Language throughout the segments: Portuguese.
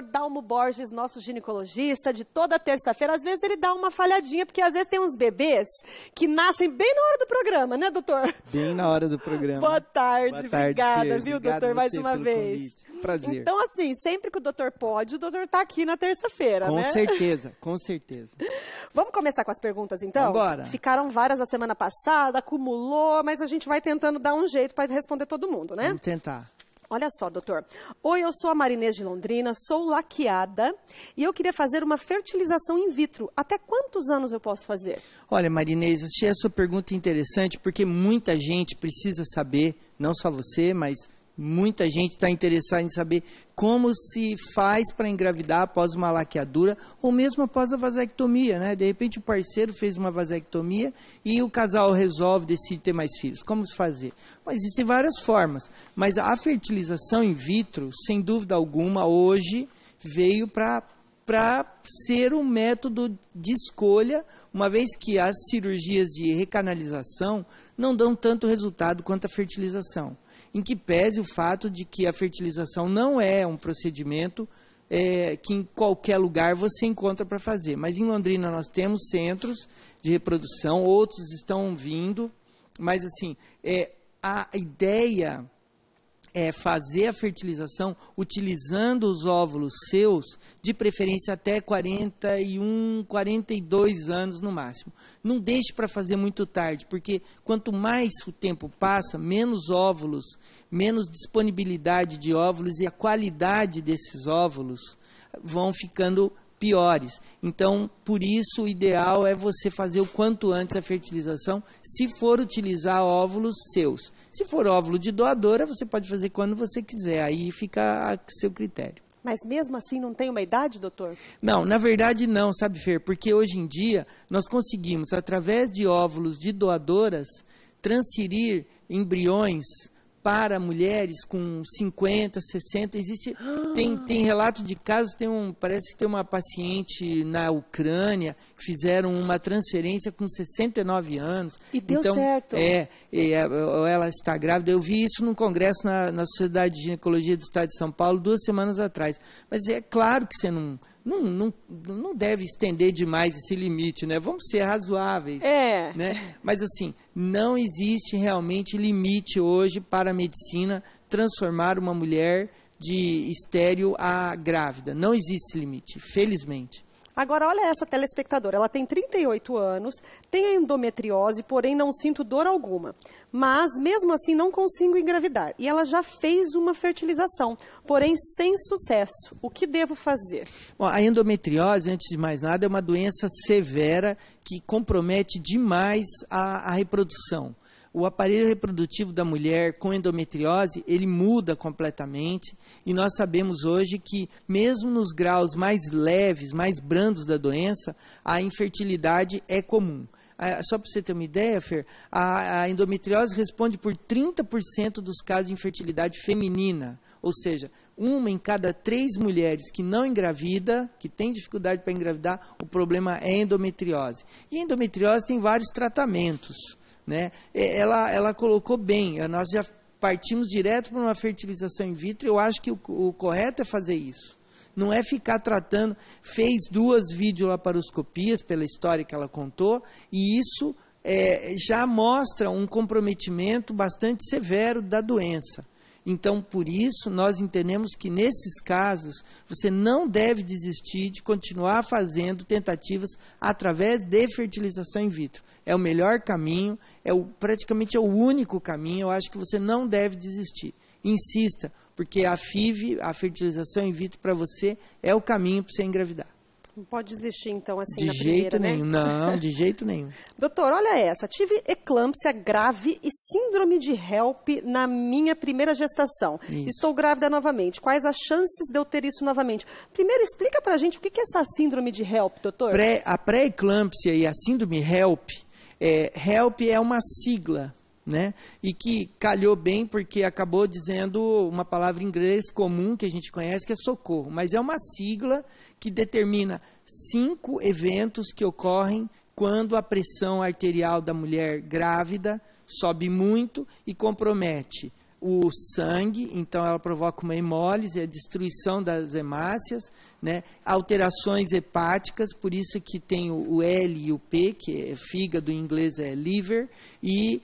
Dalmo Borges, nosso ginecologista, de toda terça-feira, às vezes ele dá uma falhadinha, porque às vezes tem uns bebês que nascem bem na hora do programa, né, doutor? Bem na hora do programa. Boa tarde, obrigada, Fer, viu, obrigado doutor, mais você uma pelo vez. Convite. Prazer. Então, assim, sempre que o doutor pode, o doutor tá aqui na terça-feira, né? Com certeza, com certeza. Vamos começar com as perguntas, então? Vambora. Ficaram várias a semana passada, acumulou, mas a gente vai tentando dar um jeito para responder todo mundo, né? Vamos tentar. Olha só, doutor. Oi, eu sou a Marinês de Londrina, sou laqueada e eu queria fazer uma fertilização in vitro. Até quantos anos eu posso fazer? Olha, Marinês, achei a sua pergunta interessante porque muita gente precisa saber, não só você, mas muita gente está interessada em saber como se faz para engravidar após uma laqueadura ou mesmo após a vasectomia, né? De repente o parceiro fez uma vasectomia e o casal resolve, decide ter mais filhos. Como se fazer? Bom, existem várias formas, mas a fertilização in vitro, sem dúvida alguma, hoje veio para ser um método de escolha, uma vez que as cirurgias de recanalização não dão tanto resultado quanto a fertilização. Em que pese o fato de que a fertilização não é um procedimento que em qualquer lugar você encontra para fazer. Mas em Londrina nós temos centros de reprodução, outros estão vindo, mas assim, a ideia é fazer a fertilização utilizando os óvulos seus, de preferência até 41, 42 anos no máximo. Não deixe para fazer muito tarde, porque quanto mais o tempo passa, menos óvulos, menos disponibilidade de óvulos e a qualidade desses óvulos vão ficando piores. Então, por isso, o ideal é você fazer o quanto antes a fertilização, se for utilizar óvulos seus. Se for óvulo de doadora, você pode fazer quando você quiser, aí fica a seu critério. Mas mesmo assim não tem uma idade, doutor? Não, na verdade não, sabe, Fer? Porque hoje em dia nós conseguimos, através de óvulos de doadoras, transferir embriões para mulheres com 50, 60, tem relato de casos, parece que tem uma paciente na Ucrânia que fizeram uma transferência com 69 anos. E deu certo. Ela está grávida. Eu vi isso num congresso na Sociedade de Ginecologia do Estado de São Paulo 2 semanas atrás. Mas é claro que você não deve estender demais esse limite, né? Vamos ser razoáveis. Né? Mas assim, não existe realmente limite hoje para a medicina transformar uma mulher de estéril a grávida. Não existe limite, felizmente. Agora, olha essa telespectadora, ela tem 38 anos, tem a endometriose, porém não sinto dor alguma. Mas, mesmo assim, não consigo engravidar. E ela já fez uma fertilização, porém sem sucesso. O que devo fazer? Bom, a endometriose, antes de mais nada, é uma doença severa que compromete demais a reprodução. O aparelho reprodutivo da mulher com endometriose, ele muda completamente e nós sabemos hoje que mesmo nos graus mais leves, mais brandos da doença, a infertilidade é comum. Só para você ter uma ideia, Fer, a endometriose responde por 30% dos casos de infertilidade feminina, ou seja, 1 em cada 3 mulheres que não engravida, que tem dificuldade para engravidar, o problema é endometriose. E a endometriose tem vários tratamentos. Né? Ela colocou bem, nós já partimos direto para uma fertilização in vitro. Eu acho que o correto é fazer isso. Não é ficar tratando, fez 2 videolaparoscopias pela história que ela contou, e isso já mostra um comprometimento bastante severo da doença. Então, por isso, nós entendemos que nesses casos, você não deve desistir de continuar fazendo tentativas através de fertilização in vitro. É o melhor caminho, praticamente é o único caminho, eu acho que você não deve desistir. Insista, porque a FIV, a fertilização in vitro para você, é o caminho para você engravidar. Não pode desistir, então, assim, de na primeira, jeito nenhum, né? Não, de jeito nenhum. Doutor, olha essa. Tive eclâmpsia grave e síndrome de HELP na minha primeira gestação. Isso. Estou grávida novamente. Quais as chances de eu ter isso novamente? Primeiro, explica pra gente o que é essa síndrome de HELP, doutor. A pré-eclâmpsia e a síndrome HELP, HELP é uma sigla, né? E que calhou bem porque acabou dizendo uma palavra em inglês comum que a gente conhece, que é socorro, mas é uma sigla que determina 5 eventos que ocorrem quando a pressão arterial da mulher grávida sobe muito e compromete o sangue, então ela provoca uma hemólise, a destruição das hemácias, né? Alterações hepáticas, por isso que tem o L e o P, que é fígado em inglês é liver, e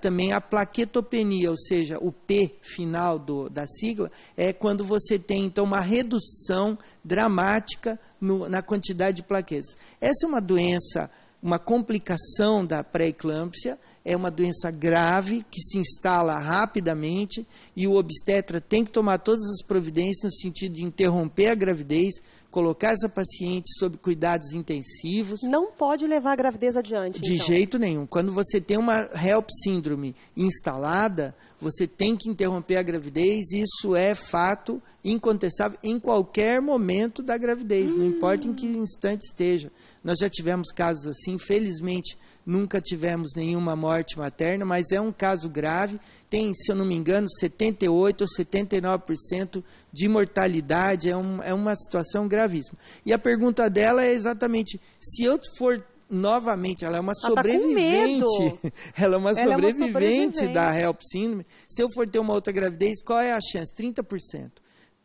também a plaquetopenia, ou seja, o P final da sigla, é quando você tem então uma redução dramática na quantidade de plaquetas. Essa é uma doença, uma complicação da pré-eclâmpsia, é uma doença grave que se instala rapidamente e o obstetra tem que tomar todas as providências no sentido de interromper a gravidez, colocar essa paciente sob cuidados intensivos. Não pode levar a gravidez adiante, de jeito nenhum. Quando você tem uma HELP síndrome instalada, você tem que interromper a gravidez, isso é fato incontestável em qualquer momento da gravidez, não importa em que instante esteja. Nós já tivemos casos assim, felizmente nunca tivemos nenhuma morte materna, mas é um caso grave, tem, se eu não me engano, 78% ou 79% de mortalidade, é uma situação gravíssima. E a pergunta dela é exatamente, se eu for novamente, ela é uma sobrevivente, ela é uma sobrevivente da HELP síndrome, se eu for ter uma outra gravidez, qual é a chance? 30%.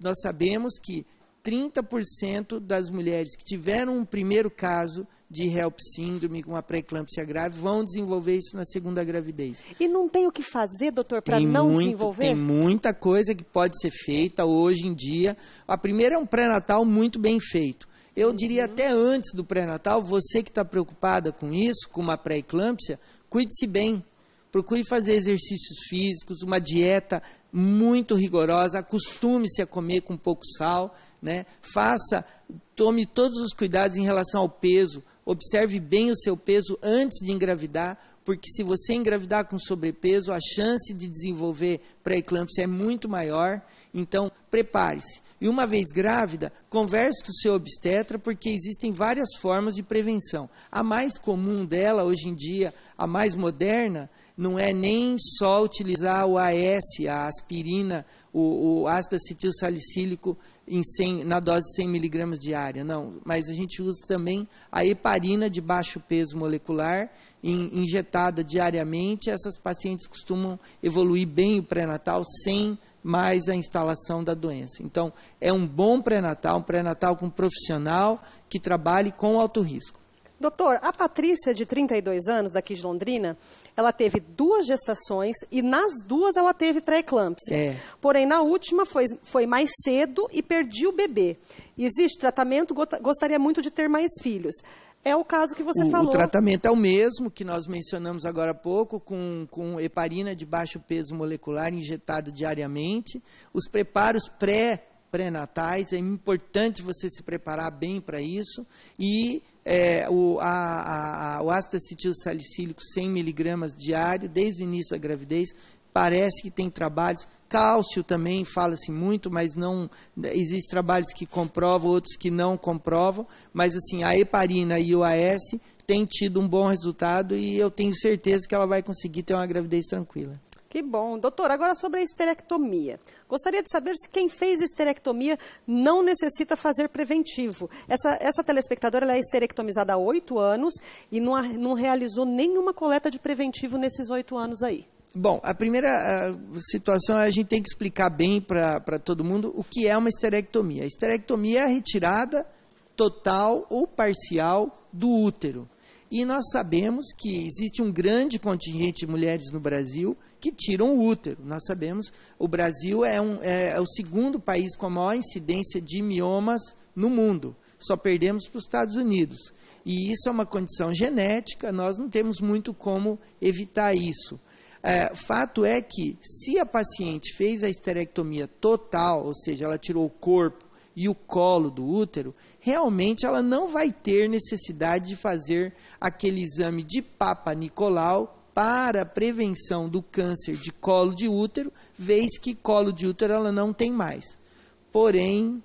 Nós sabemos que 30% das mulheres que tiveram um primeiro caso de HELP síndrome com uma pré-eclâmpsia grave vão desenvolver isso na segunda gravidez. E não tem o que fazer, doutor, para não desenvolver? Tem muita coisa que pode ser feita hoje em dia. A primeira é um pré-natal muito bem feito. Eu diria até antes do pré-natal, você que está preocupada com isso, com uma pré-eclâmpsia, cuide-se bem. Procure fazer exercícios físicos, uma dieta muito rigorosa, acostume-se a comer com pouco sal, né? Tome todos os cuidados em relação ao peso, observe bem o seu peso antes de engravidar, porque se você engravidar com sobrepeso, a chance de desenvolver pré-eclâmpsia é muito maior, então prepare-se. E uma vez grávida, converse com o seu obstetra, porque existem várias formas de prevenção. A mais comum dela, hoje em dia, a mais moderna, não é nem só utilizar o AS, a aspirina, o ácido acetil salicílico na dose de 100 mg diária, não. Mas a gente usa também a heparina de baixo peso molecular, injetada diariamente. Essas pacientes costumam evoluir bem o pré-natal sem mais a instalação da doença. Então, é um bom pré-natal, um pré-natal com um profissional que trabalhe com alto risco. Doutor, a Patrícia, de 32 anos, daqui de Londrina, ela teve 2 gestações e nas 2 ela teve pré-eclâmpsia. Porém, na última foi mais cedo e perdi o bebê. Existe tratamento, gostaria muito de ter mais filhos. É o caso que você falou. O tratamento é o mesmo que nós mencionamos agora há pouco, com heparina de baixo peso molecular injetada diariamente. Os preparos pré-natais, é importante você se preparar bem para isso. E o ácido acetil salicílico 100 mg diário, desde o início da gravidez, parece que tem trabalhos. Cálcio também fala-se muito, mas não existem trabalhos que comprovam, outros que não comprovam. Mas assim, a heparina e o AS têm tido um bom resultado e eu tenho certeza que ela vai conseguir ter uma gravidez tranquila. Que bom. Doutor, agora sobre a esterectomia. Gostaria de saber se quem fez esterectomia não necessita fazer preventivo. Essa telespectadora ela é esterectomizada há 8 anos e não realizou nenhuma coleta de preventivo nesses 8 anos aí. Bom, a primeira situação a gente tem que explicar bem para todo mundo o que é uma esterectomia. A esterectomia é a retirada total ou parcial do útero. E nós sabemos que existe um grande contingente de mulheres no Brasil que tiram o útero. Nós sabemos, o Brasil é o segundo país com a maior incidência de miomas no mundo. Só perdemos para os Estados Unidos. E isso é uma condição genética, nós não temos muito como evitar isso. Fato é que, se a paciente fez a esterectomia total, ou seja, ela tirou o corpo e o colo do útero, realmente ela não vai ter necessidade de fazer aquele exame de Papa Nicolau para a prevenção do câncer de colo de útero, vez que colo de útero ela não tem mais. Porém,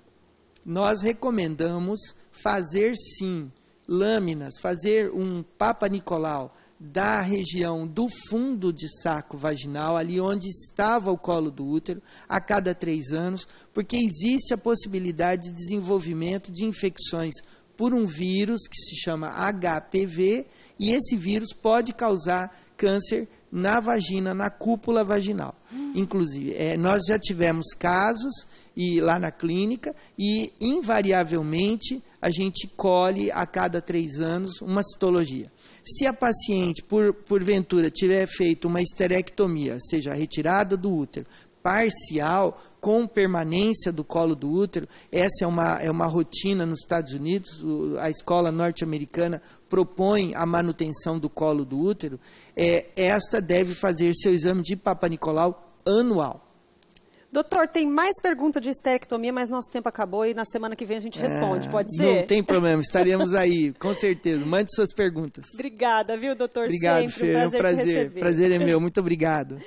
nós recomendamos fazer sim lâminas, fazer um Papa Nicolau da região do fundo de saco vaginal, ali onde estava o colo do útero, a cada 3 anos, porque existe a possibilidade de desenvolvimento de infecções por um vírus que se chama HPV, e esse vírus pode causar câncer na vagina, na cúpula vaginal. Inclusive, nós já tivemos casos lá na clínica e, invariavelmente, a gente colhe a cada 3 anos uma citologia. Se a paciente, porventura, tiver feito uma esterectomia, seja, a retirada do útero, parcial, com permanência do colo do útero, essa é uma rotina nos Estados Unidos, a escola norte-americana propõe a manutenção do colo do útero, esta deve fazer seu exame de Papa Nicolau anual. Doutor, tem mais pergunta de esterectomia, mas nosso tempo acabou e na semana que vem a gente responde, pode ser? Não tem problema, estaremos aí, com certeza. Mande suas perguntas. Obrigada, viu, doutor? Obrigado, sempre Fer, é um prazer. Prazer é meu, muito obrigado.